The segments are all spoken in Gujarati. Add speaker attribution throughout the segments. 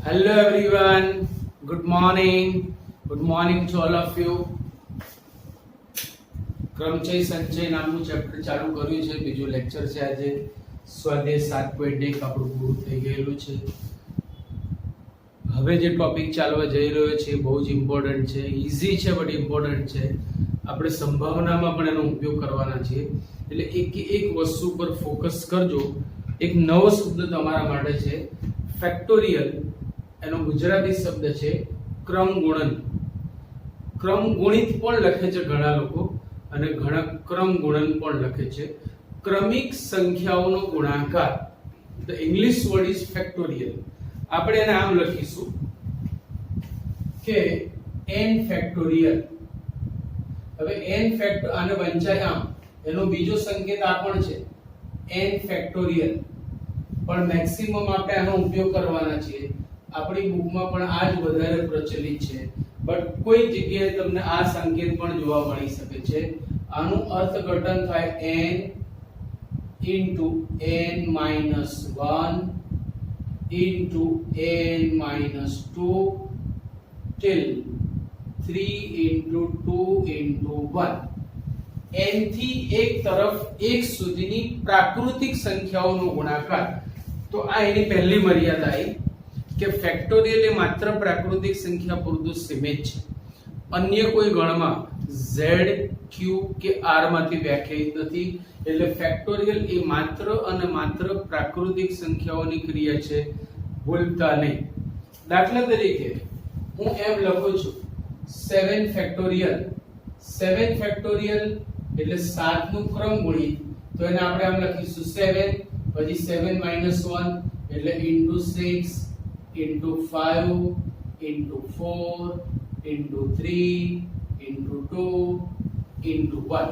Speaker 1: Hello everyone. Good morning. Good morning to all of you. ક્રમચય સંચય નામનું ચેપ્ટર ચાલુ કર્યું છે. બીજું લેક્ચર છે આજે. સ્વાધ્યાય 7.1 આપણું પૂરું થઈ ગયેલું છે. હવે જે ટોપિક ચાલવા જઈ રહ્યો છે બહુ જ ઇમ્પોર્ટન્ટ છે. ઈઝી છે બટ ઇમ્પોર્ટન્ટ છે. આપણે સંભાવનામાં પણ એનો ઉપયોગ કરવાના છે. એટલે એક વસ્તુ પર ફોકસ કરજો. એક નવો શબ્દ તમારા માટે છે, ફેક્ટોરિયલ. એનો ગુજરાતી શબ્દ છે ક્રમગુણન. ક્રમગુણિત પણ લખે છે ઘણા લોકો અને ઘણા ક્રમગુણન પણ લખે છે. ક્રમિક સંખ્યાઓનો ગુણાકાર. The English word is factorial. આપણે એને આમ લખીશું કે n ફેક્ટોરિયલ. હવે n ફેક્ટર આને વંચાય આમ. એનો બીજો સંકેત આ પણ છે n ફેક્ટોરિયલ. પણ મેક્સિમમ આપણે આનો ઉપયોગ કરવાના છીએ. આપણી બુકમાં પણ આ જ વધારે પ્રચલિત છે, બટ કોઈ જગ્યાએ તમને આ સંકેત પણ જોવા મળી શકે છે. આનું અર્થઘટન થાય n into n minus 1 into n minus 2 till 3 into 2 into 1. n થી એક તરફ એક સુધીની પ્રાકૃતિક સંખ્યાઓનો ગુણાકાર. તો આ એની પહેલી મર્યાદા આવી કે ફેક્ટોરિયલ એ માત્ર પ્રાકૃતિક સંખ્યા પૂરતું સીમિત છે. અન્ય કોઈ ગણમાં z, q કે r માંથી વ્યાખ્યાયિત નથી. એટલે ફેક્ટોરિયલ એ માત્ર અને માત્ર પ્રાકૃતિક સંખ્યાઓની ક્રિયા છે. ભૂલતા નહીં. દાખલા તરીકે હું એમ લખું છું 7 ફેક્ટોરિયલ. 7 ફેક્ટોરિયલ એટલે 7 નું ક્રમગુણિત. તો એને આપણે આમ લખીશું 7, પછી 7 minus 1 એટલે into 6 into 5 into 4 into 3 into 2 into 1.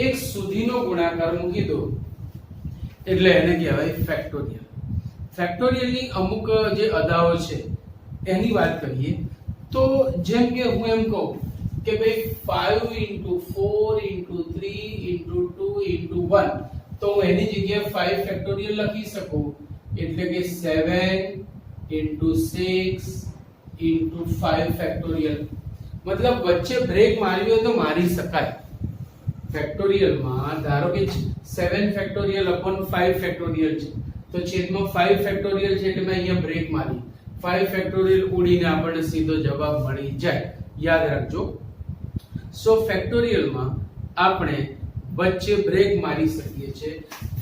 Speaker 1: એક સુધીનો ગુણાકાર મૂકી દો એટલે એને કહેવાય ફેક્ટોરિયલ. ફેક્ટોરિયલની અમુક જે અદાઓ છે એની વાત કરીએ તો જેમ કે હું એમ કહું કે ભાઈ 5 into 4 into 3 into 2 into 1, તો હું એની જગ્યાએ 5 ફેક્ટોરિયલ લખી શકું. એટલે કે 7 into 6 into 5 ફેક્ટોરિયલ. મતલબ વચ્ચે બ્રેક મારવી હોય તો મારી શકાય. ફેક્ટોરિયલમાં ધારો કે 7 ફેક્ટોરિયલ upon 5 ફેક્ટોરિયલ છે, તો છેદમાં 5 ફેક્ટોરિયલ છે એટલે મેં અહીંયા બ્રેક મારી. 5 ફેક્ટોરિયલ ઉડીને આપણને સીધો જવાબ મળી જાય. યાદ રાખજો. સો ફેક્ટોરિયલમાં આપણે વચ્ચે બ્રેક મારી શકીએ છીએ.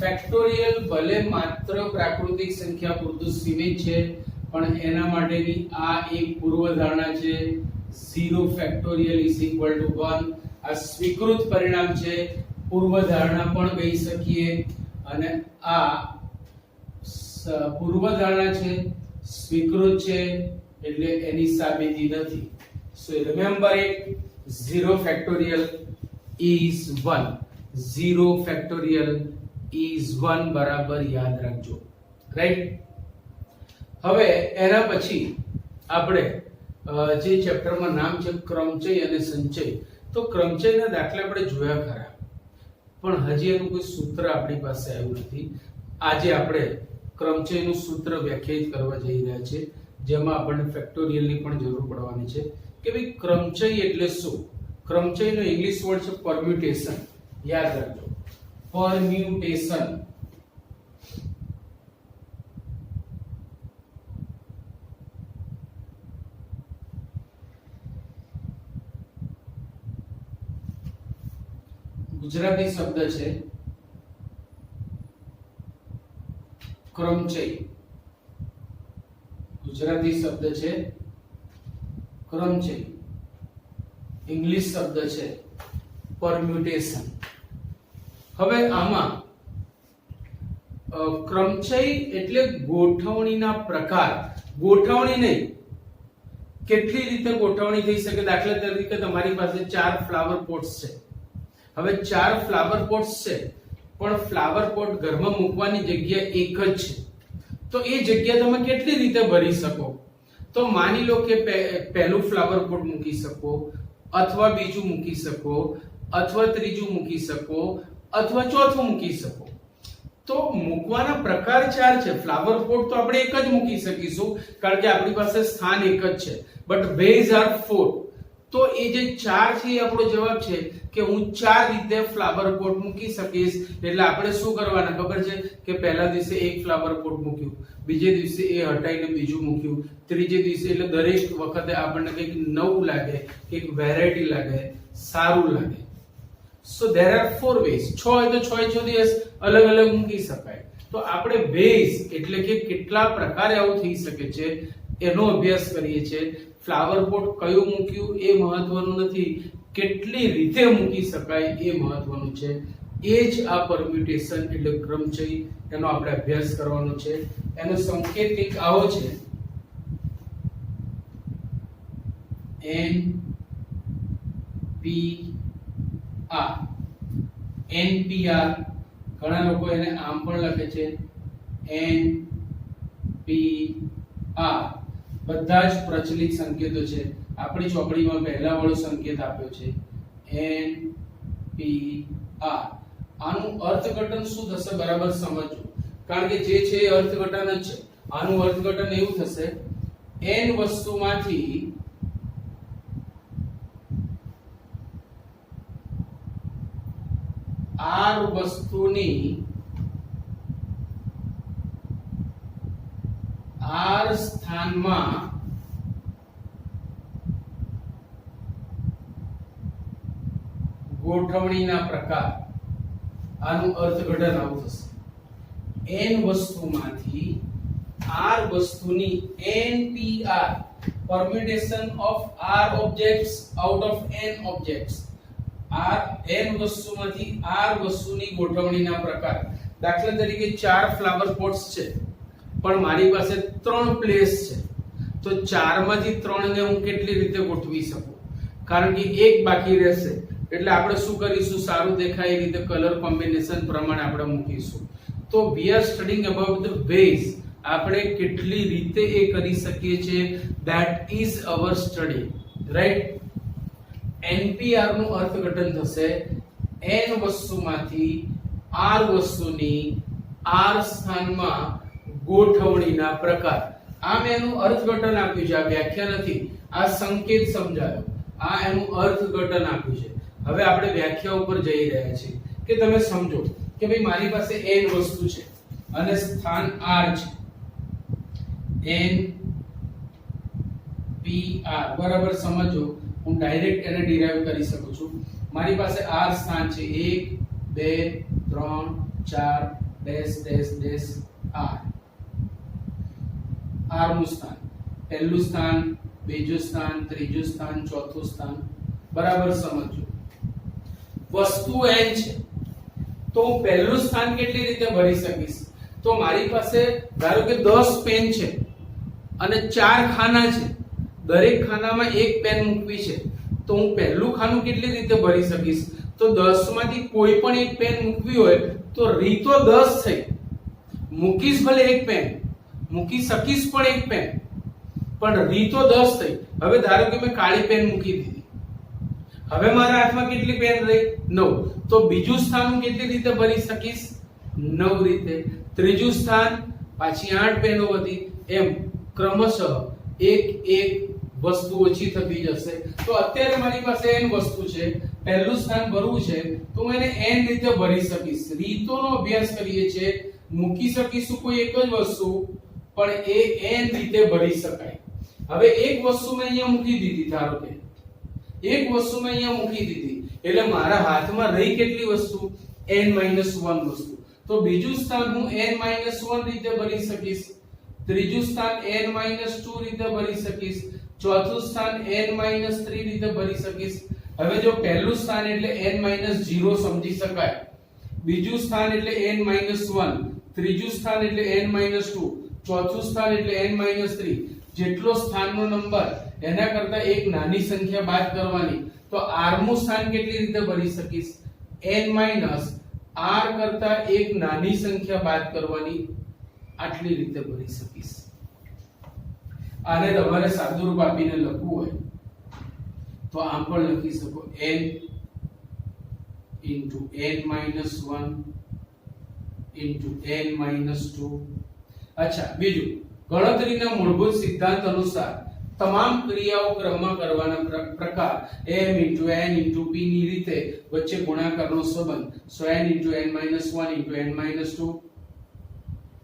Speaker 1: ફેક્ટોરિયલ ભલે માત્ર પ્રાકૃતિક સંખ્યા પૂરતું સીમિત છે, પણ એના માટેની આ એક પૂર્વધારણા છે. 0 ફેક્ટોરિયલ ઇઝ ઇક્વલ ટુ 1. આ સ્વીકૃત પરિણામ છે. પૂર્વધારણા પણ કહી શકીએ. અને આ પૂર્વધારણા છે, સ્વીકૃત છે, એટલે એની સાબિતી નથી. So remember it. 0 factorial is 1. 0 factorial is 1 બરાબર યાદ રાખજો. રાઈટ. હવે એના પછી આપણે જે ચેપ્ટરમાં નામ છે ક્રમચય અને સંચય. તો ક્રમચયના દાખલા આપણે જોયા ખરા, પણ હજી એનું કોઈ સૂત્ર આપણી પાસે આવ્યું નથી. આજે આપણે ક્રમચયનું સૂત્ર વ્યાખ્યાયિત કરવા જઈ રહ્યા છીએ, જેમાં આપણને ફેક્ટોરિયલની પણ જરૂર પડવાની છે કે ભાઈ ક્રમચય એટલે શું. ક્રમચયનો ઇંગ્લિશ વર્ડ છે પરમ્યુટેશન. યાદ રાખજો, પરમ્યુટેશન. ગુજરાતી શબ્દ છે ક્રમચય. ગુજરાતી શબ્દ છે ક્રમચય. ઇંગ્લિશ શબ્દ છે પરમ્યુટેશન. હવે આમાં ક્રમચય એટલે ગોઠવણીના પ્રકાર. ગોઠવણી નહીં, કેટલી રીતે ગોઠવણી થઈ શકે. દાખલા તરીકે તમારી પાસે 4 ફ્લાવર પોટ્સ છે. હવે 4 ફ્લાવર પોટ્સ છે, પણ ફ્લાવર પોટ ઘરમાં મૂકવાની જગ્યા એક જ છે. તો એ જગ્યા તમે કેટલી રીતે ભરી શકો? તો માની લો કે પહેલું ફ્લાવર પોટ મૂકી શકો, અથવા બીજું મૂકી શકો, અથવા ત્રીજું મૂકી શકો, અથવા ચોથું મૂકી શકો. તો મૂકવાના પ્રકાર 4 છે. ફ્લાવર પોટ તો આપણે એક જ મૂકી શકીશું કારણ કે આપણી પાસે સ્થાન એક જ છે, બટ બેઝ આર 4. તો એ જે 4 છે એ આપણો જવાબ છે કે હું 4 રીતે ફ્લાવર પોટ મૂકી શકીશ. એટલે આપણે શું કરવાના ખબર છે કે પહેલા દિવસે એક ફ્લાવર પોટ મૂક્યું, બીજે દિવસે એ હટાઈને બીજું મૂક્યું, ત્રીજે દિવસે, એટલે દરેક વખતે આપણને કંઈક નવું લાગે, કંઈક વેરાયટી લાગે, સારું લાગે. સો there are 4 ways. 6 હોય તો 6 દિવસ અલગ અલગ મૂકી શકાય. તો આપણે બેઝ એટલે કે કેટલા પ્રકારે આવું થઈ શકે છે એનો અભ્યાસ કરીએ છીએ. ફ્લાવર પોટ કયું મૂક્યું એ મહત્વનું નથી, કેટલી રીતે મૂકી શકાય એ મહત્વનું છે. એ જ આ પરમ્યુટેશન એટલે ક્રમચય એનો આપણે અભ્યાસ કરવાનો છે. એનો સંકેત કંઈક આવો છે, N P R. NPR, ઘણા લોકો એને આમ પણ લખે છે NPR. બધા જ પ્રચલિત સંકેતો છે. આપણી ચોપડીમાં પહેલા વાળો સંકેત આપ્યો છે NPR. આનું અર્થઘટન શું થશે બરાબર સમજો, કારણ કે જે છે એ અર્થઘટન જ છે. આનું અર્થઘટન એવું થશે, n વસ્તુમાંથી r વસ્તુની r સ્થાનમાં ગોઠવણીના પ્રકાર. આનું અર્થઘટન આવું થશે, n વસ્તુમાંથી r વસ્તુની NPR, permutation of r objects out of n objects. n વસ્તુમાંથી r વસ્તુની ગોઠવણીના પ્રકાર. દાખલા તરીકે 4 ફ્લાવર પોટ્સ છે પણ મારી પાસે 3 પ્લેસ છે, તો 4 માંથી 3 ને હું કેટલી રીતે ગોઠવી શકું? કારણ કે એક બાકી રહેશે, એટલે આપણે શું કરીશું, સારું દેખાય એ રીતે કલર કોમ્બિનેશન પ્રમાણે આપણે મૂકીશું. તો we are studying about the ways. આપણે કેટલી રીતે એ કરી શકીએ છીએ, that is our study, right? NPR નું અર્થઘટન થશે n વસ્તુમાંથી r વસ્તુની r સ્થાનમાં ગોઠવણીના પ્રકાર. આમ એનું અર્થઘટન આપ્યું છે, આ વ્યાખ્યા નથી, આ સંકેત સમજાયો, આ એનું અર્થઘટન આપ્યું છે. હવે આપણે વ્યાખ્યા ઉપર જઈ રહ્યા છીએ કે તમે સમજો કે ભાઈ મારી પાસે n વસ્તુ છે અને સ્થાન r છે. n p r બરાબર સમજો, હું ડાયરેક્ટ એને ડિરાઈવ કરી શકું છું. મારી પાસે r સ્થાન છે 1 2 3 4 dash dash dash r. r નું સ્થાન, પહેલું સ્થાન, બીજું સ્થાન, ત્રીજું સ્થાન, ચોથું સ્થાન. બરાબર સમજો. વસ્તુ n છે તો હું પહેલું સ્થાન કેટલી રીતે ભરી શકીશ? તો મારી પાસે ધારો કે 10 પેન છે અને 4 ખાના છે, દરેક ખાનામાં એક પેન મૂકવી છે, તો હું પહેલું ખાનું કેટલી રીતે ભરી શકીશ? તો 10 માંથી કોઈ પણ એક પેન મૂકવી હોય તો રીતો 10 થઈ. મૂકીશ ભલે એક પેન, મૂકી શકીશ પણ એક પેન, પણ રીતો 10 થઈ. હવે ધારો કે મેં કાળી પેન મૂકી દીધી, હવે મારા હાથમાં કેટલી પેન રહી? 9. તો બીજું સ્થાન હું કેટલી રીતે ભરી શકીશ? 9 રીતે. ત્રીજું સ્થાન, પાછી 8 પેનો વધી, એમ ક્રમશઃ એક એક વસ્તુ ઓછી થતી જશે. તો અત્યારે મારી પાસે n વસ્તુ છે, પહેલું સ્થાન ભરવું છે તો હું એને n રીતે ભરી શકીશ. રીતોનો અભ્યાસ કરીએ છીએ, મૂકી શકીશું કોઈ એક જ વસ્તુ, પણ એ n રીતે ભરી શકાય. હવે એક વસ્તુ મેં અહીંયા મૂકી દીધી, ધારો કે એક વસ્તુ મેં અહીંયા મૂકી દીધી, એટલે મારા હાથમાં રહી કેટલી વસ્તુ? n-1 વસ્તુ. તો બીજું સ્થાન હું n-1 રીતે ભરી શકીશ, ત્રીજું સ્થાન n-2 રીતે ભરી શકીશ, ચોથું સ્થાન n-3 રીતે ભરી શકીશ. હવે જો પહેલું સ્થાન એટલે n-0 સમજી શકાય, બીજું સ્થાન એટલે n-1, ત્રીજું સ્થાન એટલે n-2, ચોથું સ્થાન એટલે n-3. જેટલો સ્થાનનો નંબર એના કરતા એક નાની સંખ્યા બાદ કરવાની. તો r નું સ્થાન કેટલી રીતે ભરી શકીશ? n- r કરતા એક નાની સંખ્યા બાદ કરવાની, આટલી રીતે ભરી શકીશ. આને તમારે સાદુરૂપ આપીને લખવું હોય તો આમ પણ લખી શકો, n * n-1 into n minus 2. અચ્છા, બીજું, ગણતરીના મૂળભૂત સિદ્ધાંત અનુસાર તમામ ક્રિયાઓ ક્રમમાં કરવાના પ્રકાર m into n into p ની રીતે વચ્ચે ગુણાકારનો સંબંધ. so n into n minus 1 into n minus 2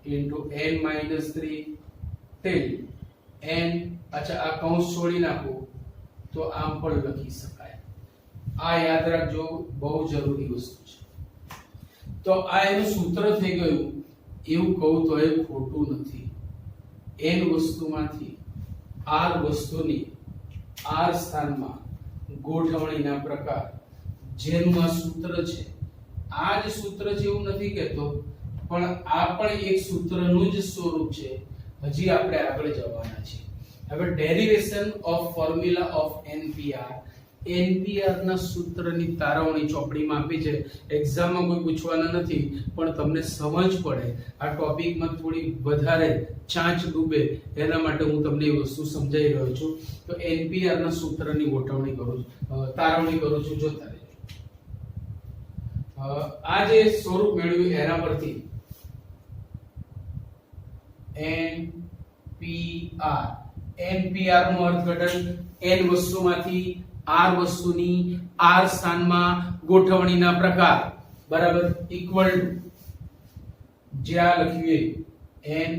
Speaker 1: into n minus 3 till n. અચ્છા, આ કૌંસ છોડી નાખો તો આમ પણ લખી શકાય. આ યાદ રાખજો, બહુ જરૂરી વસ્તુ છે. તો આ એનું સૂત્ર થઈ ગયું. એવું કહું તો એ ખોટું નથી. n વસ્તુમાંથી r વસ્તુની r સ્થાનમાં ગોઠવણીના પ્રકાર જેનું આ સૂત્ર છે. આ જ સૂત્ર છે એવું નથી કહેતો, પણ આ પણ એક સૂત્રનું જ સ્વરૂપ છે. હજી આપણે આગળ જવાના છીએ. હવે derivation of formula of NPR. NPR ના સૂત્રની તારવણી ચોપડીમાં આપી છે. એક્ઝામમાં કોઈ પૂછવાના નથી, પણ તમને સમજ પડે, આ ટોપિકમાં થોડી વધારે ચાંચ ડૂબે એના માટે હું તમને એ વસ્તુ સમજાવી રહ્યો છું. તો NPR ના સૂત્રની ગોઠવણી કરું છું, તારવણી કરું છું. જોતા રહેજો. આ જે સ્વરૂપ મેળવ્યું એના પરથી NPR નું અર્થઘટન n વસ્તુમાંથી r વસ્તુની r સ્થાનમાં ગોઠવણીના પ્રકાર બરાબર ઇક્વલ ટુ જ્યાં લખીએ n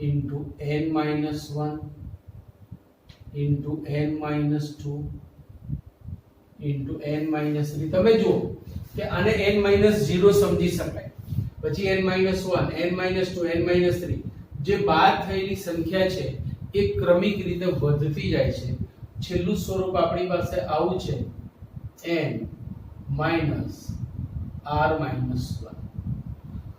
Speaker 1: into n minus 1 into n minus 2 into n minus 3. તમે જુઓ કે આને n minus 0 સમજી શકાય, પછી n minus 1, n minus 2, n minus 3. જે બાદ થયેલી સંખ્યા છે એ ક્રમિક રીતે વધતી જાય છે. છેલ્લું સ્વરૂપ આપણી પાસે આવું છે, n minus r minus 1.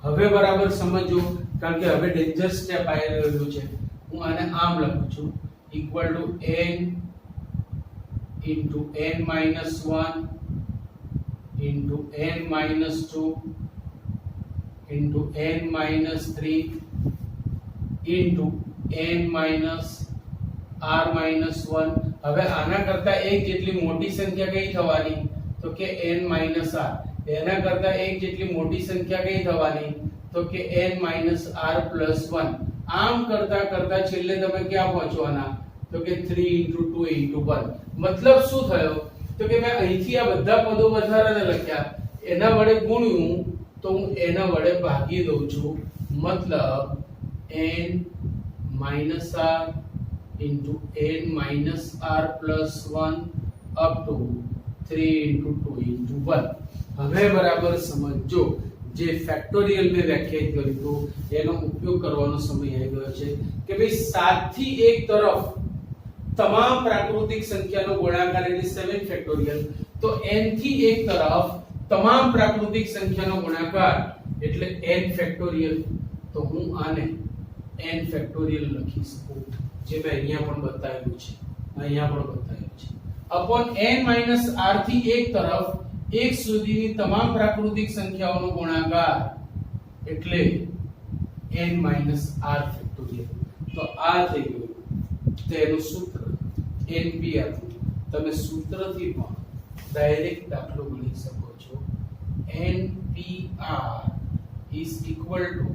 Speaker 1: હવે બરાબર સમજો, કારણ કે હવે ડેન્જર સ્ટેપ આવી રહ્યું છે. હું આને આમ લખું છું, equal to n into n minus 1 into n minus 2 into n minus 3 into n minus r minus 1. હવે આના કરતા એક જેટલી મોટી સંખ્યા કઈ થવાની? તો કે n minus r. એના કરતા એક જેટલી મોટી સંખ્યા કઈ થવાની? તો કે n minus r plus 1. આમ કરતા કરતા છેલ્લે તમે ક્યાં પહોંચવાના? તો કે 3 into 2 into 1. મતલબ શું થયો? તો કે મેં અહીંથી આ બધા પદો વધારાને લખ્યા, એના વડે ગુણ્યું તો હું એના વડે ભાગી દઉં છું. મતલબ n minus r into n minus r plus 1 up to 3 into 2 into 1. હવે બરાબર સમજો, જે ફેક્ટોરિયલ મેં વ્યાખ્યાયિત કર્યું હતું એનો ઉપયોગ કરવાનો સમય આવી ગયો છે કે ભાઈ 7 થી 1 તરફ તમામ પ્રાકૃતિક સંખ્યાનો ગુણાકાર એટલે 7 ફેક્ટોરિયલ. તો n થી 1 તરફ તમામ પ્રાકૃતિક સંખ્યાનો ગુણાકાર એટલે n ફેક્ટોરિયલ. તો હું આને n ફેક્ટોરિયલ લખી શકું, જે મેં અહીંયા પણ બતાવ્યું છે, અહીંયા પણ બતાવ્યું છે, અપોન n minus r થી 1 તરફ 1 સુધીની તમામ પ્રાકૃતિક સંખ્યાઓનો ગુણાકાર એટલે n minus r ફેક્ટોરિયલ. તો આ થઈ ગયું તેનું સૂત્ર NPR. તમે સૂત્રથી પણ ડાયરેક્ટ દાખલો ગણી શકો છો. NPR is equal to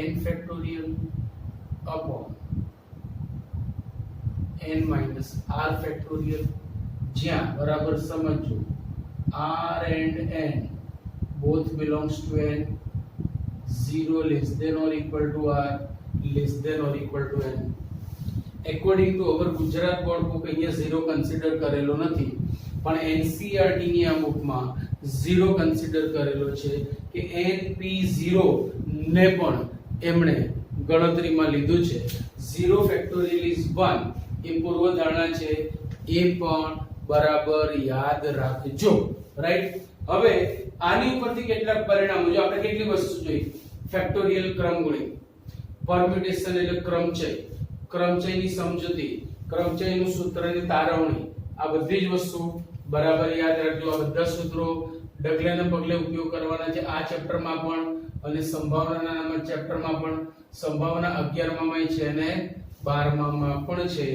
Speaker 1: n factorial upon n minus r factorial. જ્યાં બરાબર સમજો, r and n both belongs to n, 0 less than or equal to r, less than or equal to n. According to our Gujarat board book અહીંયા 0 કન્સિડર કરેલો નથી, પણ NCERT ની આ બુકમાં 0 કન્સિડર કરેલો છે કે NP0 ને પણ એમણે ગણતરીમાં લીધું છે. 0 ફેક્ટોરિયલ ઇઝ 1 એ પૂર્વધારણા છે, એ પણ બરાબર યાદ રાખજો. રાઈટ. હવે આની ઉપરથી કેટલાક પરિણામો, જો આપણે કેટલી વસ્તુ જોઈ, ફેક્ટોરિયલ ક્રમગુણિત, પરમ્યુટેશન એટલે ક્રમચય, ક્રમચયની સમજૂતી, ક્રમચયનું સૂત્રની તારવણી, આ બધી જ વસ્તુ બરાબર યાદ રાખજો. આ બધા સૂત્રો ડગલે ને પગલે ઉપયોગ કરવાના છે આ ચેપ્ટરમાં પણ અને સંભાવનાના નામના ચેપ્ટરમાં પણ. સંભાવના 11 માં છે અને 12 માં પણ છે,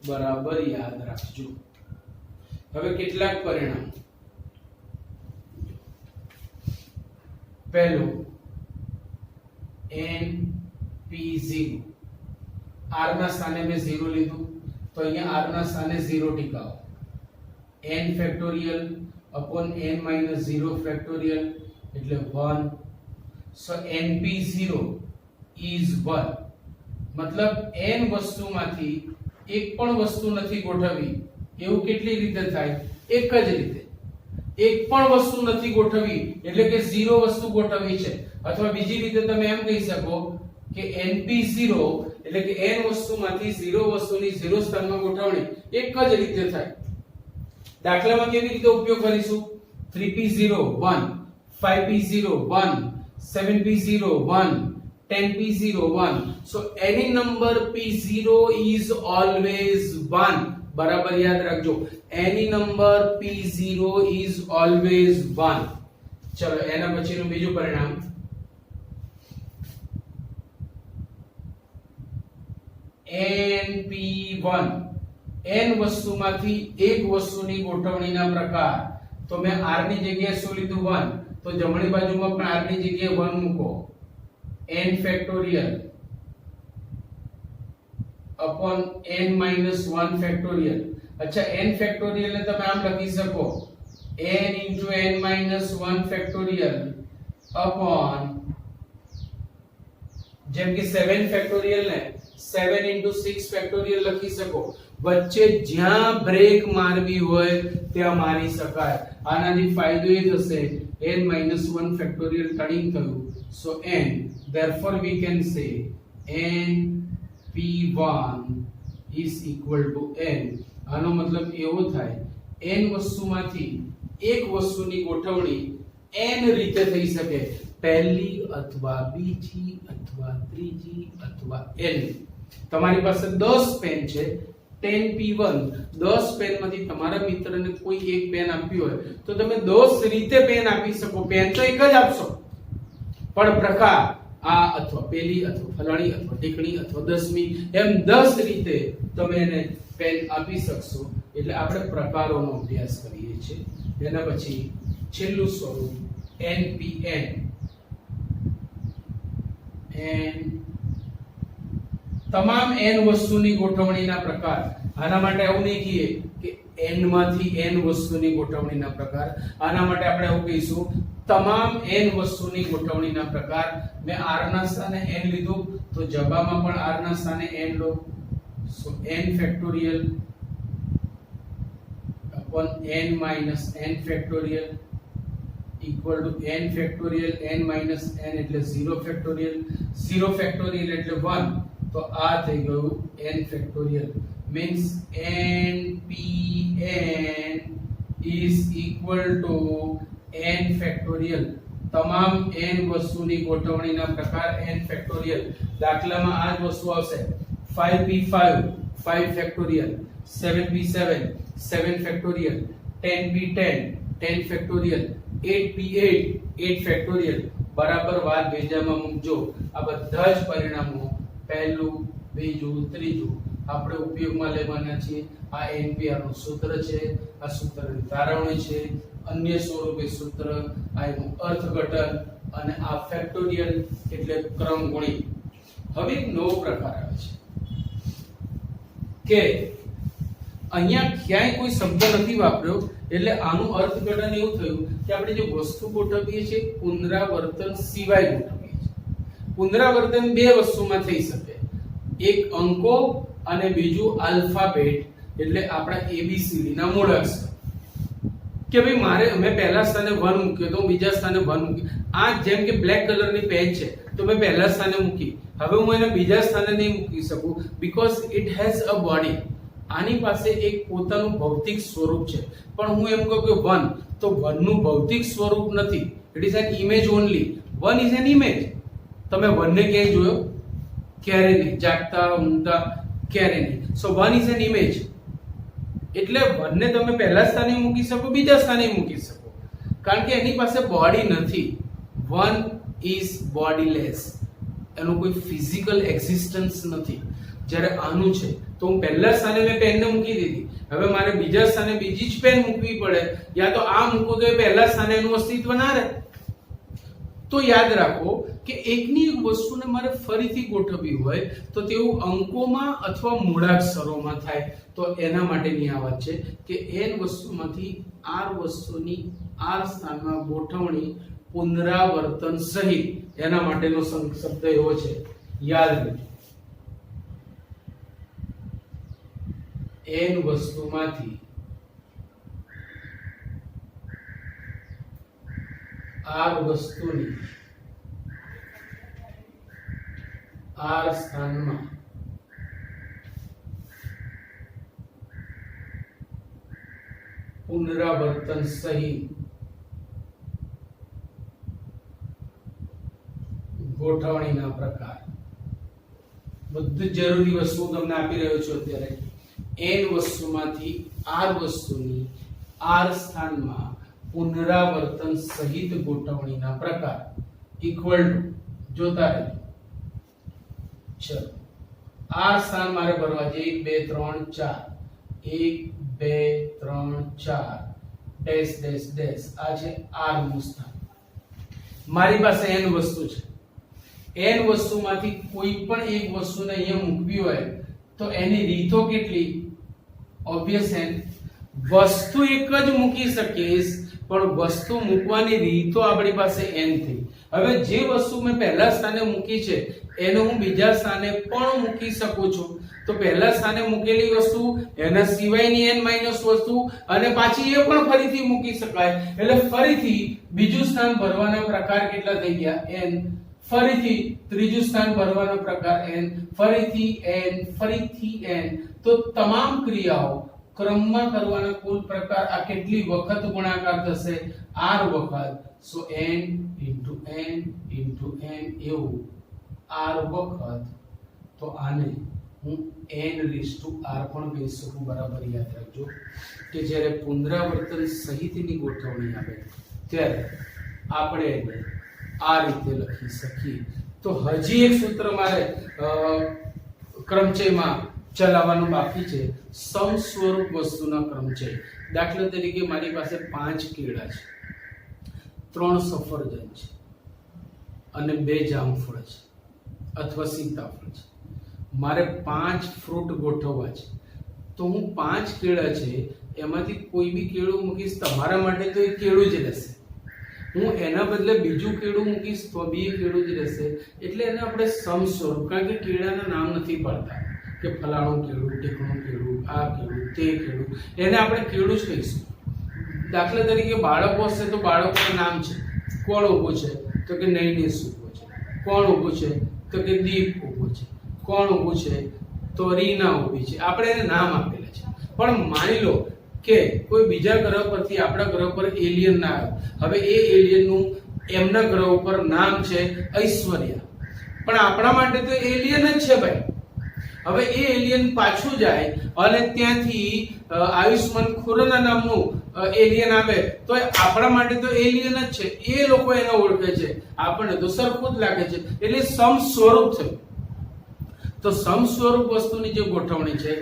Speaker 1: બરાબર યાદ રાખજો. હવે કેટલાક પરિણામ પહેલું np0 r ના સ્થાને મેં 0 લીધું તો અહીંયા r ના સ્થાને 0 ટીકાવો n factorial upon n minus 0 factorial એટલે 1 so np0 is 1 મતલબ n વસ્તુમાંથી એક પણ વસ્તુ નથી ગોઠવવી એવું કેટલી રીતે થાય એક જ રીતે એક પણ વસ્તુ નથી ગોઠવવી એટલે કે 0 વસ્તુ ગોઠવવી છે અથવા બીજી રીતે તમે એમ કહી શકો કે np0 એટલે કે n વસ્તુમાંથી 0 વસ્તુની 0 સ્થાનમાં ગોઠવણી એક જ રીતે થાય દાખલામાં કેવી રીતે ઉપયોગ કરીશું 3p0 1 5p0 1 7p0 1 10p0 1 so any number p0 is always 1 બરાબર યાદ રાખજો any number p0 is always 1 ચલો એના પછીનું બીજું પરિણામ np1 n વસ્તુમાંથી એક વસ્તુની ગોઠવણીના પ્રકાર તો મેં r ની જગ્યાએ શું લીધું 1 તો જમણી બાજુમાં પણ r ની જગ્યાએ 1 મૂકો n factorial upon n minus 1 factorial अच्छा n ફેક્ટોરિયલ ને તમે આમ લખી શકો n into n minus 1 factorial upon જેમ કે 7 ફેક્ટોરિયલ ને 7 into 6 ફેક્ટોરિયલ લખી શકો વચ્ચે જ્યાં બ્રેક મારવી હોય ત્યાં મારી શકાય આનાથી ફાયદો એ થશે n minus 1 ફેક્ટોરિયલ ટર્નિંગ થયું so n therefore we can say n p1 is equal to n આનો મતલબ એવો થાય n વસ્તુમાંથી એક વસ્તુની ગોઠવણી n રીતે થઈ શકે પહેલી અથવા બીજી અથવા ત્રીજી અથવા n તમારી પાસે 10 પેન છે 10p1 10 પેનમાંથી તમારા મિત્રને કોઈ એક પેન આપ્યું હોય તો તમે 10 રીતે પેન આપી શકો પેન તો એક જ આપશો પણ પ્રકાર આ અથવા પેલી અથવા ફલાણી અથવા ટીકણી અથવા 10મી એમ 10 રીતે તમે એને પેન આપી શકશો એટલે આપણે પ્રકારોનો અભ્યાસ કરીએ છીએ તેના પછી છેલ્લું સ્વરૂપ npn n તમામ n વસ્તુની ગોઠવણીના પ્રકાર આના માટે આવું નહીં કહીએ કે n માંથી n વસ્તુની ગોઠવણીના પ્રકાર આના માટે આપણે આવું કહીશું તમામ n વસ્તુની ગોઠવણીના પ્રકાર મેં r ના સ્થાને n લીધું તો જવાબમાં પણ r ના સ્થાને n લો so n factorial upon n minus n factorial equal to n factorial n minus n એટલે 0 ફેક્ટોરિયલ 0 ફેક્ટોરિયલ એટલે 1 તો આ થઈ ગયું n factorial means npn is equal to n factorial તમામ n વસ્તુની ગોઠવણીના પ્રકાર n ફેક્ટોરિયલ દાખલામાં આ જ વસ્તુ આવશે 5p5 5 factorial 7p7 7 factorial 10p10 10 factorial 8p8 8 factorial બરાબર વાત ભેજામાં મૂકજો આ બધા જ પરિણામો પહેલું બીજું ત્રીજું આપણે ઉપયોગમાં લેવાના છે આ NPR નું સૂત્ર છે આ સૂત્રની તારવણી છે અન્ય સ્વરૂપે સૂત્ર આ એનું અર્થઘટન અને આ ફેક્ટોરિયલ એટલે ક્રમગુણિત હવે એક નવો પ્રકાર આવે છે કે અહીંયા ક્યાંય કોઈ શબ્દ નથી વાપર્યો એટલે આનું અર્થઘટન એવું થયું કે આપણે જે વસ્તુ ગોઠવીએ છીએ પુનરાવર્તન સિવાય ગોઠવીએ છીએ પુનરાવર્તન બે વસ્તુમાં થઈ શકે એક અંકો અને બીજું આલ્ફાબેટ એટલે આપણા ABCD ના મૂળ અક્ષર કે ભાઈ મારે મેં પહેલા સ્થાને 1 મૂક્યો તો બીજા સ્થાને 1 મૂકી આ જેમ કે બ્લેક કલરની પેન છે તો મેં પહેલા સ્થાને મૂકી હવે હું એને બીજા સ્થાને નહીં મૂકી શકું because it has a body આની પાસે એક પોતાનું ભૌતિક સ્વરૂપ છે પણ હું એમ કહું કે 1 તો 1 નું ભૌતિક સ્વરૂપ નથી it is an image only 1 is an image તમે 1 ને ક્યાંય જોયો ક્યારે નહીં જાગતા ઊંઘતા ક્યારે નહીં સો 1 ઇઝ એન ઇમેજ એટલે 1 ને તમે પહેલા સ્થાને મૂકી શકો બીજા સ્થાને મૂકી શકો કારણ કે એની પાસે બોડી નથી 1 ઇઝ બોડીલેસ એનું કોઈ ફિઝિકલ એક્ઝિસ્ટન્સ નથી જ્યારે આનું છે તો હું પહેલા સ્થાને મેં પેનને મૂકી દીધી હવે મારે બીજા સ્થાને બીજી જ પેન મૂકવી પડે યા તો આ મૂકું તો એ પહેલા સ્થાને એનું અસ્તિત્વ ના રહે તો યાદ રાખો કે એકની એક વસ્તુને મારે ફરીથી ગોઠવવી હોય તો તેવું અંકોમાં અથવા મૂળાક્ષરોમાં થાય. તો એના માટેની આ વાત છે કે n વસ્તુમાંથી r વસ્તુની r સ્થાનમાં ગોઠવણી પુનરાવર્તન સહિત, એના માટેનો શબ્દ એવો છે, યાદ રાખજો. n વસ્તુમાંથી r વસ્તુની r સ્થાનમાં પુનરાવર્તન સહિત ગોઠવણીના પ્રકાર. બધું જરૂરી વસ્તુ તમને આપી રહ્યો છું અત્યારે. n વસ્તુમાંથી r વસ્તુની r સ્થાનમાં પુનરાવર્તન સહિત ગોઠવણીના પ્રકાર ઇક્વલ ટુ, જોતા રહેજો. ચલો, r સ્થાન મારે ભરવા છે 1 2 3 4, 1 2 3 4 ડેશ ડેશ ડેશ. આ છે r નું સ્થાન. મારી પાસે n વસ્તુ છે. n વસ્તુમાંથી કોઈ પણ એક વસ્તુને અહીંયા મૂકવી હોય તો એની રીતો કેટલી? Obvious n. વસ્તુ એક જ મૂકી શકીશ, પણ વસ્તુ મૂકવાની રીતો આપણી પાસે n થઈ. હવે જે વસ્તુ મેં પહેલા સ્થાને મૂકી છે એને હું બીજા સ્થાને પણ મૂકી શકું છું. તો પહેલા સ્થાને મૂકેલી વસ્તુ, એના સિવાયની n માઈનસ વસ્તુ, અને પાછી એ પણ ફરીથી મૂકી શકાય. એટલે ફરીથી બીજું સ્થાન ભરવાના પ્રકાર કેટલા થઈ ગયા? n. ફરીથી ત્રીજું સ્થાન ભરવાનો પ્રકાર n, ફરીથી n, ફરીથી n. તો તમામ ક્રિયાઓ ક્રમમાં કરવાના કુલ પ્રકાર આ કેટલી વખત ગુણાકાર થશે? r વખત. સો n into n into n એવું r વખત. તો આને હું n raised to r પણ કહી શકું. બરાબર યાદ રાખજો કે જ્યારે પુનરાવર્તન સહિતની ગોઠવણી આવે ત્યારે આપણે એને આ રીતે લખી શકીએ. તો હજી એક સૂત્ર મારે ક્રમચયમાં ચલાવવાનું બાકી છે, સમસ્વરૂપ વસ્તુના ક્રમચય. દાખલા તરીકે મારી પાસે 5 કેળા છે, 3 સફરજન છે અને 2 જામફળ છે અથવા સીતાફળ છે. મારે 5 ફ્રૂટ ગોઠવવા છે. તો હું 5 કેળા છે એમાંથી કોઈ બી કેળું મૂકીશ, તમારા માટે તો એ કેળું જ રહેશે. હું એના બદલે બીજું કેળું મૂકીશ તો બી કેળું જ રહેશે. એટલે એને આપણે સમસ્વરૂપ, કારણ કે કેળાના નામ નથી પડતા કે ફલાણું કેળું, ઢીકણું કેળું, આ કેળું, તે કેળું, એને આપણે કેળું જ કહીશું. દાખલા તરીકે બાળકો હશે તો બાળકોનું નામ છે. કોણ ઊભું છે? તો કે નૈનેશ ઊભો છે. કોણ ઊભું છે? તો કે દીપ ઊભો છે. કોણ ઊભું છે? તો રીના ઊભી છે. આપણે એને નામ આપેલા છે. પણ માની લો કે કોઈ બીજા ગ્રહ પરથી આપણા ગ્રહ પર એલિયન ના આવે. હવે એ એલિયનનું એમના ગ્રહ ઉપર નામ છે ઐશ્વર્યા, પણ આપણા માટે તો એલિયન જ છે ભાઈ. હવે એ એલિયન પાછું જાય અને ત્યાંથી આયુષ્માન ખુરાના નામનું એલિયન આવે તો આપણા માટે તો એલિયન જ છે. એ લોકો એને ઓળખે છે, આપણને તો સરખું જ લાગે છે. એટલે સમસ્વરૂપ થયું. તો સમસ્વરૂપ વસ્તુની જે ગોઠવણી છે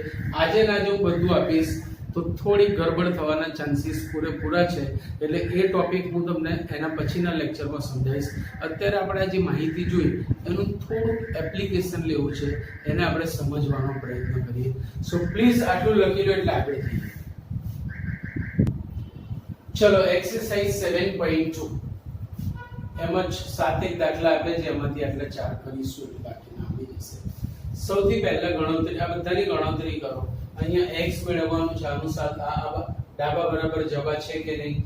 Speaker 1: આજે ના જો બધું આપીશ તો થોડી ગડબડ થવાના ચાન્સીસ પૂરેપૂરા છે. એટલે એ ટોપિક હું તમને એના પછીના લેક્ચરમાં સમજાવીશ. અત્યારે આપણે જે માહિતી જોઈ એનું થોડું એપ્લિકેશન લેવું છે, એને આપણે સમજવાનો પ્રયત્ન કરીએ. સો પ્લીઝ આટલું લખી લો એટલે આગળ જઈએ. ચલો એક્સરસાઇઝ 7.2 એમ જ 7 દાખલા આપે છે, એમાંથી આપણે 4 કરીશું એટલે બાકીના આવી જશે. સૌથી પહેલા ગણતરી, આ બધાની ગણતરી કરો. અહીંયા x મેળવવાનું છે, આનું સાથ આ ડાબા બરાબર જવા છે કે નહીં,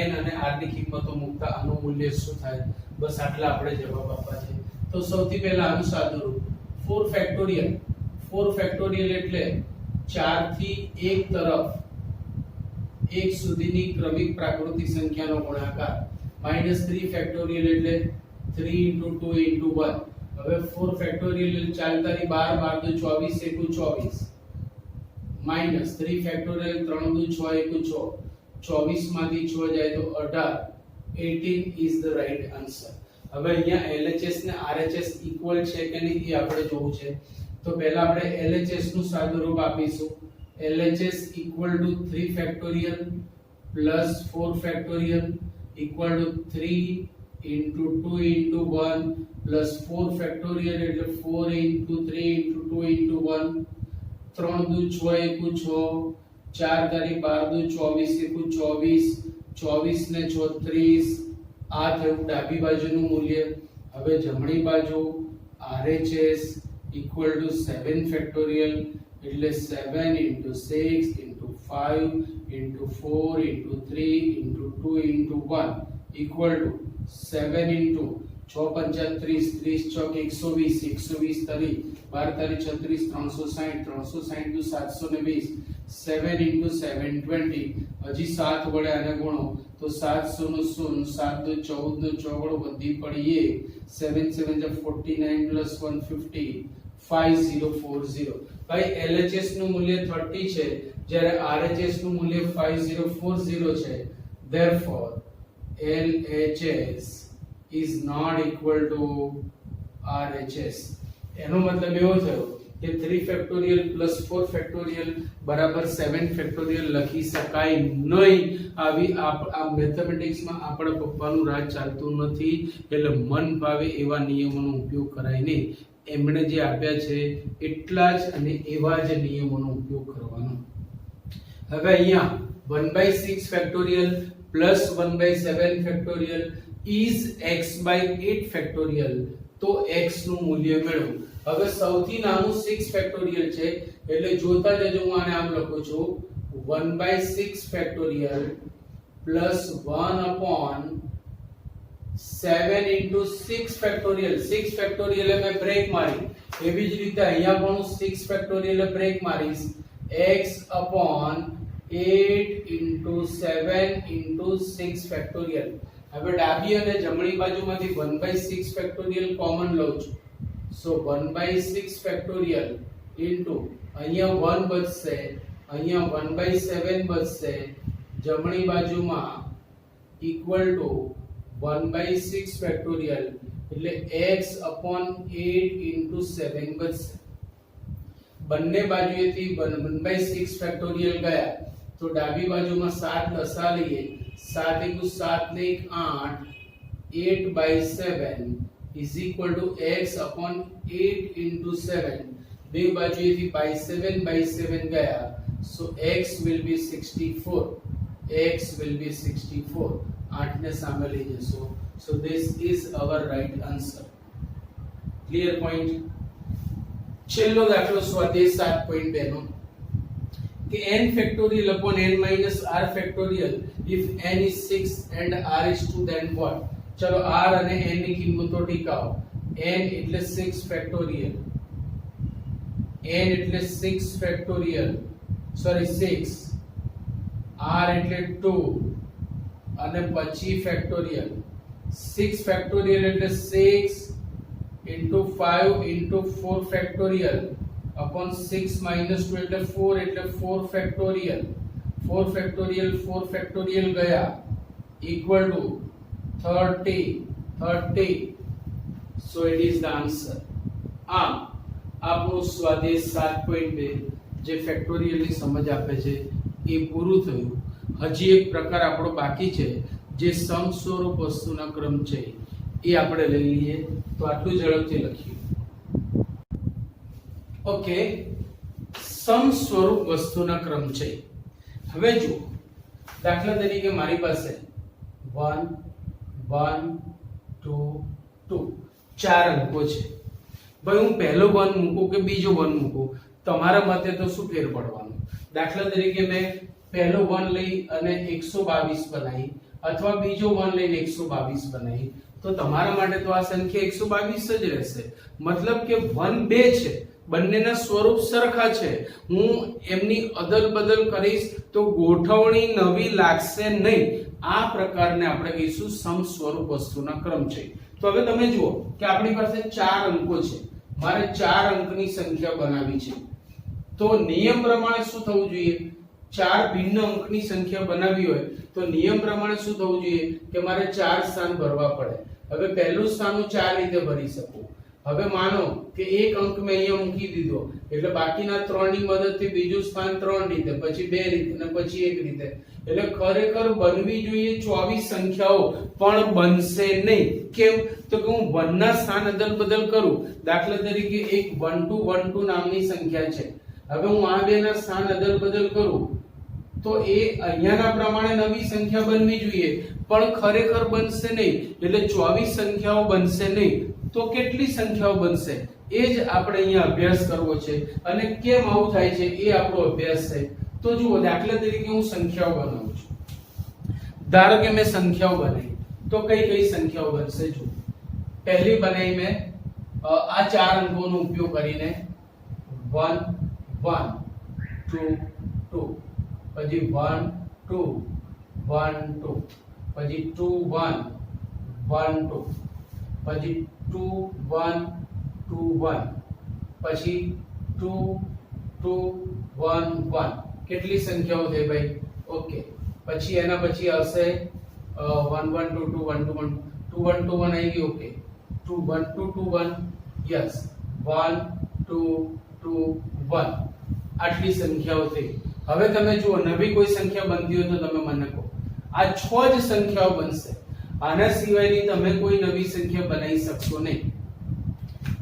Speaker 1: n અને r ની કિંમતો મૂકતા આનું મૂલ્ય શું થાય, બસ આટલા આપણે જવાબ આપવા છે. તો સૌથી પહેલા આનું સાદુરૂપ 4 ફેક્ટોરિયલ. 4 ફેક્ટોરિયલ એટલે 4 થી 1 તરફ 1 સુધીની ક્રમિક પ્રાકૃતિક સંખ્યાનો ગુણાકાર, -3 ફેક્ટોરિયલ એટલે 3 * 2 * 1. હવે 4 ફેક્ટોરિયલ એટલે 4 તારી 12 12 * 2 24 -3 ફેક્ટોરિયલ 3 * 2 6 * 6 24 માંથી 6 જાય તો 18. 18 is the right answer. હવે અહીંયા LHS ને RHS ઇક્વલ છે કે નહીં એ આપણે જોવું છે. તો પહેલા આપણે LHS નું સાદુરૂપ આપીશું. LHS equal to 3 factorial plus 4 factorial equal to 3 into 2 into 1 plus 4 factorial એટલે 4 into 3 into 2 into 1 3 દુ 6 એકુ 6 4 તારી 12 દુ 24 એકુ 24 24 ને 36 આ થયું ડાબી બાજુનું મૂલ્ય હવે જમણી બાજુ RHS equal to 7 factorial એટલે 7 into 6 into 5 into 4 into 3 into 2 into 1 equal to 7 into 6 पंचा 30 30 चौक 120 120 तारी 12 तारी 36 360 360 दू 720 7 into 720 હજી 7 વડે આને ગુણો તો 700 નું 0 7 દુ 14 નું 14 વધી પડી 1 7 7 जा 49 plus 150 5040 ભાઈ LHS નું મૂલ્ય 30 છે જ્યારે RHS નું મૂલ્ય 5040 છે therefore LHS is not equal to RHS એનો મતલબ એવો થયો કે 3 ફેક્ટોરિયલ પ્લસ 4 ફેક્ટોરિયલ બરાબર 7 ફેક્ટોરિયલ લખી શકાય નહીં આવી આ મેથેમેટિક્સ માં આપણા પપ્પાનું રાજ ચાલતું નથી એટલે મન ભાવે એવા નિયમોનો ઉપયોગ કરાય નહીં એમણે જે આપ્યા છે એટલા જ અને એવા જ નિયમોનો ઉપયોગ કરવાનો હવે અહીંયા 1/6 factorial plus 1/7 factorial is x by 8 factorial તો x નું મૂલ્ય મેળવો હવે સૌથી નાનું 6 ફેક્ટોરિયલ છે એટલે જોતા જજો હું આને આમ લખું છું 1/6 factorial plus 1 upon 7 into 6 factorial 6 factorial મેં બ્રેક મારી એવી જ રીતે અહીંયા પણ હું 6 ફેક્ટોરિયલ બ્રેક મારીશ x upon 8 into 7 into 6 factorial હવે ડાબી અને જમણી બાજુમાંથી 1/6 ફેક્ટોરિયલ કોમન લઉં છું સો 1/6 ફેક્ટોરિયલ ઇન્ટુ અહીંયા 1 બચશે અહીંયા 1/7 બચશે જમણી બાજુમાં ઇક્વલ ટુ 1/6 ફેક્ટોરિયલ એટલે x upon 8 into 7 બચશે બંને બાજુએથી 1/6 ફેક્ટોરિયલ ગયા તો ડાબી બાજુમાં 7 લસા લઈએ 7 * 7 ને 8 8/7 is equal to x upon 8 into 7 બે બાજુએથી 7/7 ગયા so x will be 64 x will be 64 8 ને સામે લઈ જશો so this is our right answer clear point છેલ્લો દાખલો સ્વાધ્યાય 7.2 નો कि n factorial upon n minus r factorial if n is 6 and r is 2 then what चलो r અને n ની કિંમતો ટીકાઓ n એટલે 6 factorial n એટલે 6 factorial sorry 6 r એટલે 2 અને પછી factorial 6 factorial એટલે 6 into 5 into 4 factorial upon 6 minus 2 એટલે 4 એટલે 4 factorial 4 factorial 4 factorial ગયા equal to 30 so it is the answer આમ આપણું સ્વાધ્યાય 7.2 જે ફેક્ટોરિયલ ની સમજ આપે છે એ પૂરું થયું હજી એક પ્રકાર આપણો બાકી છે જે સમસ્વરૂપ વસ્તુના ક્રમ છે એ આપણે લઈ લઈએ તો આટલું ઝડપથી લખીએ ઓકે સમસ્વરૂપ વસ્તુના ક્રમ છે હવે જો દાખલા તરીકે મારી પાસે 1 1 2 2 ચાર અંકો છે ભાઈ હું પહેલો 1 મૂકું કે બીજો 1 મૂકું તમારા મતે તો શું ફેર પડવાનો દાખલા તરીકે મેં પહેલો 1 લઈ અને 122 બનાવી અથવા બીજો 1 લઈને 122 બનાવી તો તમારા માટે તો આ સંખ્યા 122 જ રહેશે મતલબ કે 1 2 છે બંનેના સ્વરૂપ સરખા છે હું એમની અદલ બદલ કરીશ તો ગોઠવણી નવી લાગશે નહીં આ પ્રકારને આપણે કહીશું સમસ્વરૂપ વસ્તુના ક્રમ છે તો હવે તમે જુઓ કે આપણી પાસે 4 અંકો છે મારે 4 અંકની સંખ્યા બનાવી છે તો નિયમ પ્રમાણે શું થવું જોઈએ 4 ભિન્ન અંકની સંખ્યા બનાવી હોય તો નિયમ પ્રમાણે શું થવું જોઈએ કે મારે 4 સ્થાન ભરવા પડે હવે પહેલું સ્થાન હું 4 રીતે ભરી શકું હવે માનો કે એક અંક મેં અહીંયા મૂકી દીધો એટલે બાકીના 3 ની મદદથી બીજું સ્થાન 3 રીતે, પછી 2 રીતે અને પછી 1 રીતે, એટલે ખરેખર બનવી જોઈએ 24 સંખ્યાઓ, પણ બનશે નહીં. કેમ? તો કે હું 1 ના સ્થાન અદલ બદલ કરું. દાખલા તરીકે એક 1212 નામની સંખ્યા છે. હવે હું આ બે ના સ્થાન અદલ બદલ કરું તો એ અહીંયાના પ્રમાણે નવી સંખ્યા બનવી જોઈએ, પણ ખરેખર બનશે નહીં. એટલે 24 સંખ્યાઓ બનશે નહીં. તો કેટલી સંખ્યાઓ બનશે એ જ આપણે અહીંયા અભ્યાસ કરવો છે, અને કેમ આવું થાય છે એ આપણો અભ્યાસ છે. તો જુઓ, દાખલા તરીકે હું સંખ્યાઓ બનાવું છું. ધારો કે મેં સંખ્યાઓ બનાવી, તો કઈ કઈ સંખ્યાઓ બનશે? જો પહેલી બનાવી મેં આ 4 અંકોનો ઉપયોગ કરીને 1 1 2 2, પછી 1 2 1 2, પછી 2 1 1 2, પછી 2 1 2 1, પછી 2 2 1 1. કેટલી સંખ્યાઓ થઈ ભાઈ? ઓકે. પછી એના પછી આવશે 1 1 2 2 1 2 1 2 1 2 1 આવી ગઈ. ઓકે. 2 1 2 2 1, યસ. 1 2 2 1. આટલી સંખ્યાઓ થઈ. હવે તમે જુઓ, નવી કોઈ સંખ્યા બનતી હોય તો તમે મને કહો. આ 6 જ સંખ્યાઓ બનશે. આના સિવાયની તમે કોઈ નવી સંખ્યા બનાવી શકશો નહીં,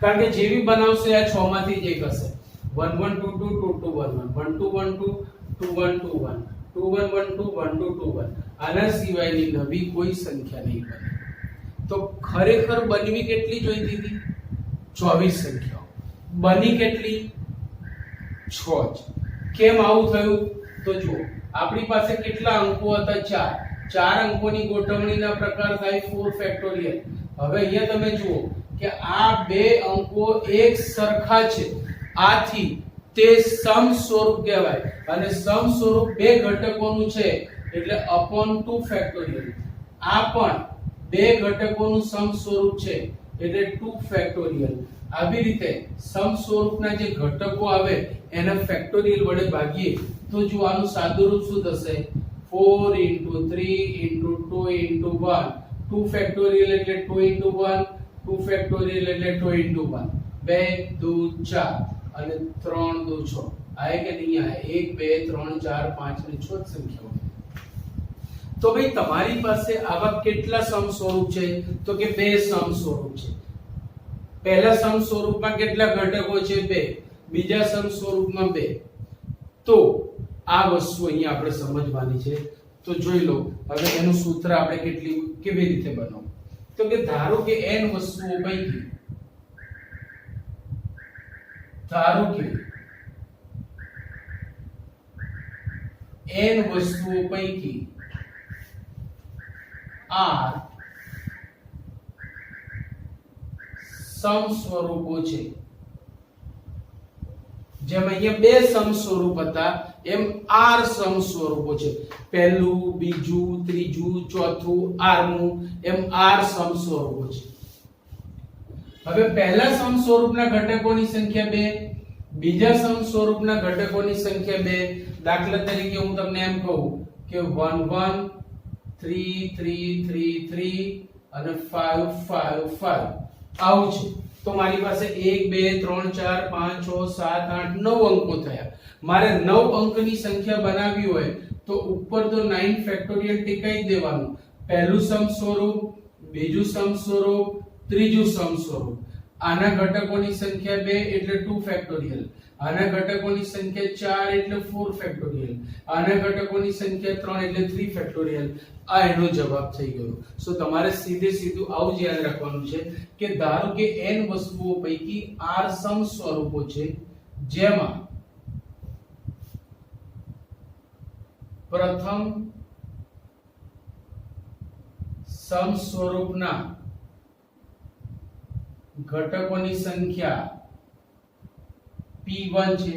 Speaker 1: કારણ કે જેવી બનાવશો આ 6 માંથી જ એક હશે. 1 1 2 2 2 2 1 1 1 2 1 2 2 1 2 1 2 1 1 2 1 2 2 1. આના સિવાયની નવી કોઈ સંખ્યા નહીં બને. તો ખરેખર બનવી કેટલી જોઈતી હતી? 24 સંખ્યાઓ. બની કેટલી? 6 જ. કેમ આવું થયું? તો જુઓ, આપણી પાસે કેટલા અંકો હતા? 4. 4 અંકોની ગોઠવણીના પ્રકાર થાય 4 ફેક્ટોરિયલ. હવે અહીંયા તમે જુઓ કે આ બે અંકો એક સરખા છે, આથી તે સમ સ્વરૂપ કહેવાય, અને સમ સ્વરૂપ બે ઘટકોનું છે એટલે upon 2 ફેક્ટોરિયલ. આ પણ બે ઘટકોનું સમ સ્વરૂપ છે એટલે 2 ફેક્ટોરિયલ. આવી રીતે સમ સ્વરૂપના જે ઘટકો આવે એને ફેક્ટોરિયલ વડે ભાગીએ તો જો આનું સાદુરૂપ શું થશે? 4 * 3 * 2 * 1. 2 ફેક્ટોરિયલ એટલે 2 * 1, 2 ફેક્ટોરિયલ એટલે 2 * 1. 2 2 4 અને 3 2 6. આય કે નહીં આય? 1 2 3 4 5 અને 6 સંખ્યાઓ. તો ભાઈ તમારી પાસે આવા કેટલા સમ સ્વરૂપ છે? તો કે બે સમ સ્વરૂપ છે. પહેલા સમ સ્વરૂપમાં કેટલા ઘટકો છે? 2. બીજા સમ સ્વરૂપમાં 2. તો આ વસ્તુ અહીંયા આપણે સમજવાની છે. તો જોઈ લો, હવે એનું સૂત્ર આપણે કેવી રીતે બનાવવું? તો કે ધારો કે n વસ્તુઓ પૈકી r સમ સ્વરૂપો છે. જેમ અહીંયા બે સમ સ્વરૂપ હતા એમ r સમ સ્વરૂપો છે. પહેલું, બીજું, ત્રીજું, ચોથું, rનું એમ r સમ સ્વરૂપો છે. હવે પહેલા સમ સ્વરૂપના ઘટકોની સંખ્યા 2, બીજા સમ સ્વરૂપના ઘટકોની સંખ્યા 2. દાખલા તરીકે હું તમને એમ કહું કે 1 1 3 3 3 3 અને 5 5 5 આવું છે. તો મારી પાસે 1 2 3 4 5 6 7 8 9 અંકો થયા. મારે 9 અંકની સંખ્યા બનાવવી હોય તો ઉપર તો 9 ફેક્ટોરિયલ ટીકાઈ દેવાનું. પહેલું સમ સ્વરૂપ, બીજું સમ સ્વરૂપ, ત્રીજું સમ સ્વરૂપ. આના ઘટકોની સંખ્યા 2 એટલે 2 ફેક્ટોરિયલ. આના ઘટકોની સંખ્યા 4 એટલે 4 ફેક્ટોરિયલ. આના ઘટકોની સંખ્યા 3 એટલે 3 ફેક્ટોરિયલ. આ એનો જવાબ થઈ ગયો. સો તમારે સીધું આવું જ યાદ રાખવાનું છે કે ધારો કે n વસ્તુઓ પૈકી r સમ સ્વરૂપો છે, જેમાં પ્રથમ સમ સ્વરૂપના ઘટકોની સંખ્યા p1 છે,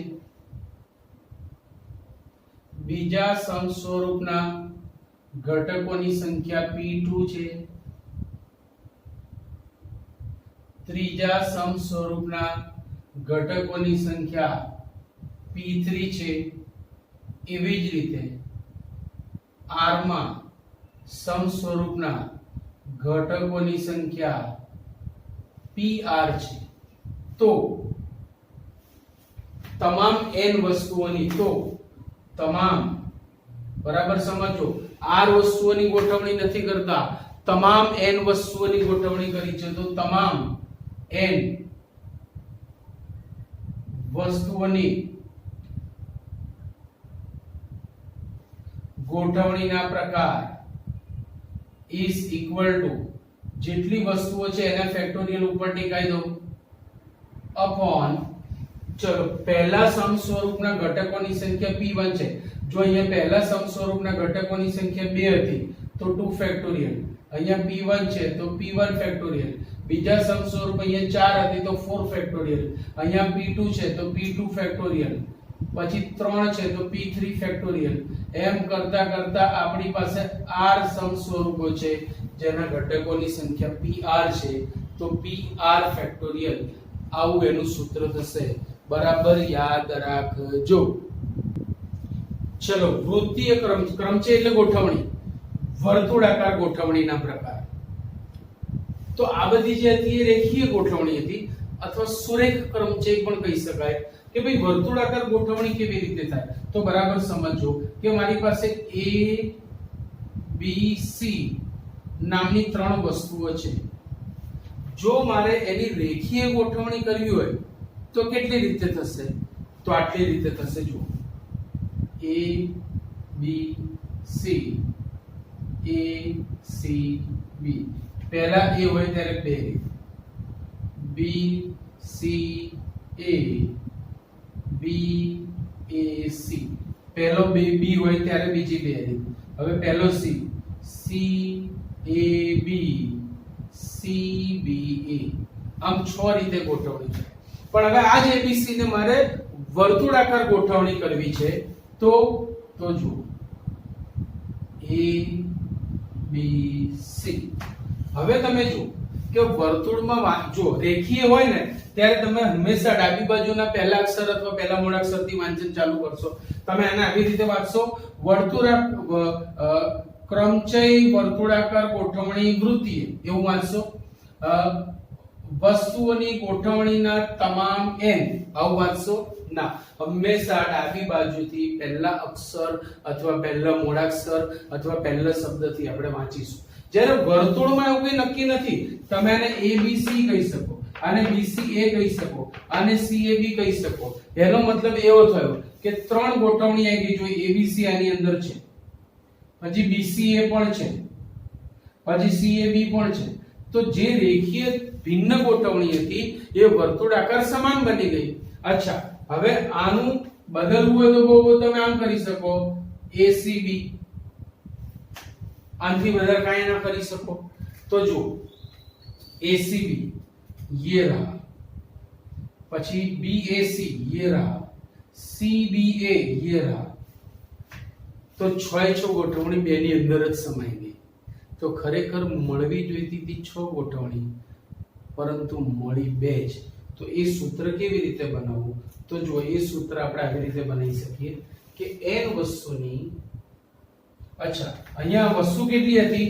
Speaker 1: બીજા સમ સ્વરૂપના ઘટકોની સંખ્યા p2 છે, ત્રીજા સમ સ્વરૂપના ઘટકોની સંખ્યા p3 છે. એવી જ રીતે r માં સમ સ્વરૂપના ઘટકોની સંખ્યા pr છે. તો તમામ n વસ્તુઓની તો તમામ બરાબર સમજો r વસ્તુઓની ગોઠવણી નથી કરતા તમામ n વસ્તુઓની ગોઠવણી કરી છે તો તમામ n વસ્તુઓની ગોઠવણીના પ્રકાર is equal to જેટલી વસ્તુઓ છે એના ફેક્ટોરિયલ ઉપર ટીકાઈ દો upon ચલો પહેલા સમ સ્વરૂપના ઘટકોની સંખ્યા p1 છે જો અહીંયા પહેલા સમ સ્વરૂપના ઘટકોની સંખ્યા 2 હતી તો 2 ફેક્ટોરિયલ અહીંયા p1 છે તો p1 ફેક્ટોરિયલ બીજા સમ સ્વરૂપ અહીંયા 4 હતી તો 4 ફેક્ટોરિયલ અહીંયા p2 છે તો p2 ફેક્ટોરિયલ પછી 3 છે તો p3 ફેક્ટોરિયલ એમ કરતા કરતા આપણી પાસે r સમ સ્વરૂપો છે જેના ઘટકોની સંખ્યા pr છે તો pr ફેક્ટોરિયલ આવું એનું સૂત્ર થશે બરાબર યાદ રાખજો ચલો વૃત્તીય ક્રમ છે એટલે ગોઠવણી વર્તુળાકાર ગોઠવણીના પ્રકાર તો આ બધી જે હતી એ રેખીય ગોઠવણી હતી અથવા સુરેખ ક્રમ છે પણ કહી શકાય કે ભાઈ વર્તુળાકાર ગોઠવણી કેવી રીતે થાય તો બરાબર સમજો કે મારી પાસે a b c નામની ત્રણ વસ્તુઓ છે જો મારે એની રેખીય ગોઠવણી કરવી હોય તો કેટલી રીતે થશે તો આટલી રીતે થશે જો a b c a c b પહેલા a હોય ત્યારે બે b c a b a c પહેલો b હોય ત્યારે બીજી બે હવે પહેલો c c a b c b a આમ 6 રીતે ગોઠવણી છે પણ હવે આ જે abc ને મારે વર્તુળાકાર ગોઠવણી કરવી છે તો જુઓ a b c હવે તમે જુઓ કે વર્તુળમાં જો રેખીય હોય ને ત્યારે તમે હંમેશા ડાબી બાજુના પહેલા અક્ષર અથવા પહેલા મૂળાક્ષરથી વાંચન ચાલુ કરશો તમે આને આવી રીતે વાંચશો ક્રમચય વર્તુળાકાર ગોઠવણી વૃત્તીય એવું વાંચશો વસ્તુઓની ગોઠવણીના તમામ n આવું વાંચશો ના હંમેશા ડાબી બાજુથી પહેલા અક્ષર અથવા પહેલા મૂળાક્ષર અથવા પહેલા શબ્દથી આપણે વાંચીશું જ્યારે વર્તુળમાં એવું કંઈ નક્કી નથી તમે આને abc કહી શકો આને bca કહી શકો આને cab કહી શકો એનો મતલબ એવો થયો કે ત્રણ ગોઠવણી આવી ગઈ જો abc આની અંદર છે પછી bca પણ છે પછી cab પણ છે તો જે રેખીય ભિન્ન ગોઠવણી હતી એ વર્તુળાકાર સમાન બની ગઈ અચ્છા હવે આનું બદલવું હોય તો બહુ તમે આમ કરી શકો acb આનથી વધારે કાંઈ ના કરી શકો તો જો acb ये रहा પછી bac ये रहा cba ये रहा તો 6 ગોઠવણી બે ની અંદર જ સમાઈ ગઈ તો ખરેખર મળવી જોઈતી હતી 6 ગોઠવણી પરંતુ મળી 2 જ તો એ સૂત્ર કેવી રીતે બનાવવું તો જો એ સૂત્ર આપણે આવી રીતે બનાવી શકીએ કે n વસ્તુની અચ્છા અહીંયા વસ્તુ કેટલી હતી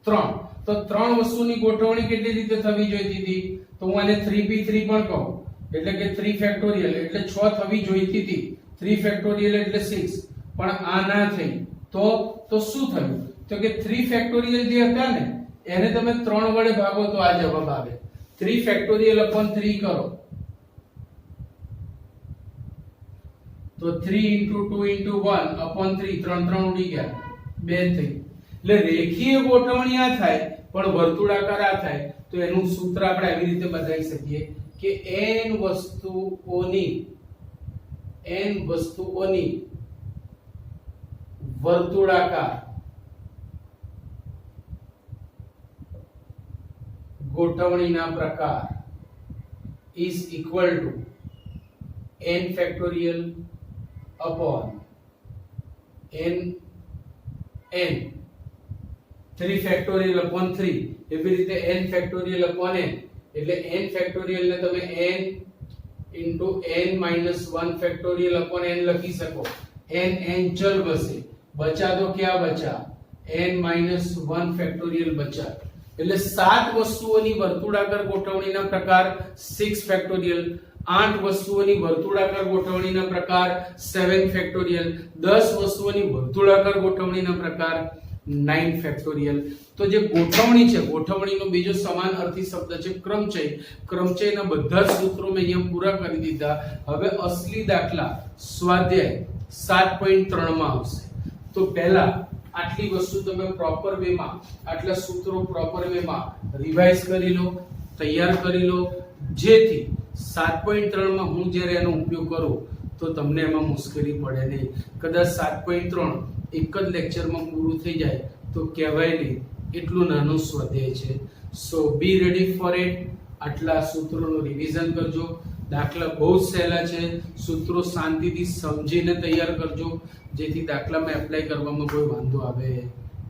Speaker 1: 3 તો 3 વસ્તુની ગોઠવણી કેટલી રીતે થવી જોઈતી હતી તો હું આને 3p3 પણ કહું એટલે કે 3 ફેક્ટોરિયલ એટલે 6 થવી જોઈતી હતી 3 ફેક્ટોરિયલ એટલે 6 પણ આ ના થઈ તો શું થયું તો કે 3 ફેક્ટોરિયલ જે હતા ને એને તમે 3 વડે ભાગો તો આ જવાબ આવે 3 ફેક્ટોરિયલ upon 3 કરો તો 3 * 2 * 1 upon 3 3 ઉડી ગયા 2 થઈ એટલે રેખીય ગોઠવણી આ થાય પણ વર્તુળાકાર આ થાય તો એનું સૂત્ર આપણે આવી રીતે બતાવી શકીએ કે n વસ્તુઓની વર્તુળાકાર ગોઠવણીના પ્રકાર is equal to n factorial upon n 3 factorial upon 3 એવી રીતે n factorial upon n એટલે n factorial ને તમે n into n minus 1 factorial upon n લખી શકો n ચલ બસે બચા તો क्या बचा n minus 1 factorial બચા એટલે 7 વસ્તુઓની વર્તુળાકાર ગોઠવણીના પ્રકાર 6 ફેક્ટોરિયલ, 8 વસ્તુઓની વર્તુળાકાર ગોઠવણીના પ્રકાર 7 ફેક્ટોરિયલ, 10 વસ્તુઓની વર્તુળાકાર ગોઠવણીના પ્રકાર 9 ફેક્ટોરિયલ. તો જે ગોઠવણી છે, ગોઠવણીનો બીજો સમાન અર્થી શબ્દ છે ક્રમચય. ક્રમચયના બધા જ સૂત્રો મેં અહીંયા પૂરા કરી દીધા. હવે અસલી દાખલા સ્વાધ્યાય 7.3 માં આવશે. તો પહેલા આટલી વસ્તુ તમે પ્રોપર વેમાં, આટલા સૂત્રો પ્રોપર વેમાં રિવાઇઝ કરી લો, તૈયાર કરી લો, જેથી 7.3 માં હું જ્યારે એનો ઉપયોગ કરું તો તમને એમાં મુશ્કેલી પડે નહીં. કદાચ 7.3 એક જ લેક્ચરમાં પૂરું થઈ જાય તો કહેવાય નહીં એટલું નાનું સ્વાધ્યાય છે. સો બી રેડી ફોર ઇટ. આટલા સૂત્રોનું રિવિઝન કરજો. દાખલા બહુ જ સહેલા છે, સૂત્રો શાંતિથી સમજીને તૈયાર કરજો, જેથી દાખલામાં એપ્લાય કરવામાં કોઈ વાંધો આવે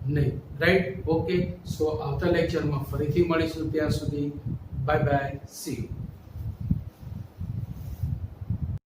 Speaker 1: નહીં. રાઈટ? ઓકે. સો આવતા લેક્ચરમાં ફરીથી મળીશું. ત્યાં સુધી બાય બાય, સી યુ.